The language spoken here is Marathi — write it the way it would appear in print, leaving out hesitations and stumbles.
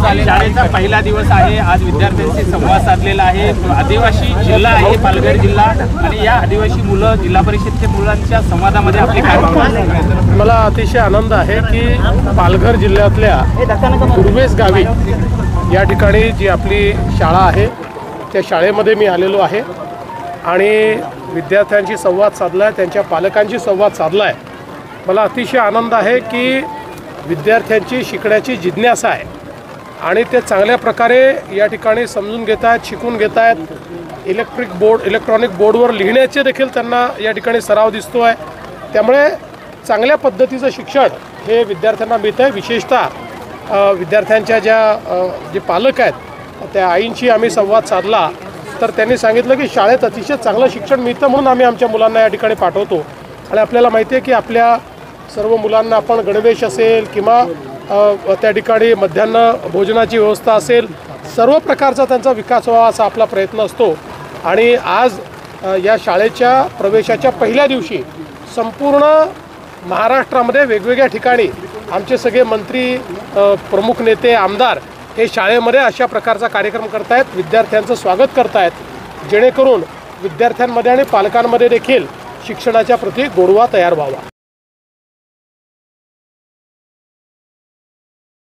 शाळेचा पहिला दिवस आहे। आज विद्यार्थ्यांशी संवाद साधलेला आहे। आदिवासी जिल्हा आहे पालघर जिल्हा आणि या आदिवासी मुलं जिल्हा परिषदेच्या मुलांच्या संवादामध्ये आपली काय भावना आहे? मला अतिशय आनंद आहे की पालघर जिल्ह्यातल्या दुर्वेस गावी या ठिकाणी जी आपली शाळा आहे त्या शाळेमध्ये मी आलेलो आहे आणि विद्यार्थ्यांशी संवाद साधला आहे, त्यांच्या पालकांशी संवाद साधला आहे। मला अतिशय आनंद आहे की विद्यार्थ्यांची शिकण्याची जिज्ञासा आहे आणि ते चांगल्या प्रकारे या ठिकाणी समजून घेत आहेत, शिकून घेत आहेत। इलेक्ट्रॉनिक बोर्डवर लिहिण्याचे देखील त्यांना या ठिकाणी सराव दिसतो आहे। त्यामुळे चांगल्या पद्धतीचं शिक्षण हे विद्यार्थ्यांना मिळतं आहे। विशेषतः विद्यार्थ्यांच्या जे पालक आहेत त्या आईंशी आम्ही संवाद साधला तर त्यांनी सांगितलं की शाळेत अतिशय चांगलं शिक्षण मिळतं म्हणून आम्ही आमच्या मुलांना या ठिकाणी पाठवतो। आणि आपल्याला माहिती आहे की आपल्या सर्व मुलांना आपण गणवेश असेल किंवा त्या ठिकाणी मध्यान्ह भोजनाची व्यवस्था असेल, सर्व प्रकारचा त्यांचा विकास व्हावा असा आपला प्रयत्न असतो। आणि आज या शाळेच्या प्रवेशाच्या पहिल्या दिवशी संपूर्ण महाराष्ट्रामध्ये वेगवेगळ्या ठिकाणी आमचे सगळे मंत्री, प्रमुख नेते, आमदार हे शाळेमध्ये अशा प्रकारचा कार्यक्रम करतायत, विद्यार्थ्यांचं स्वागत करतायत, जेणेकरून विद्यार्थ्यांमध्ये आणि पालकांमध्ये देखील शिक्षणाच्या प्रती गोडवा तयार व्हावा।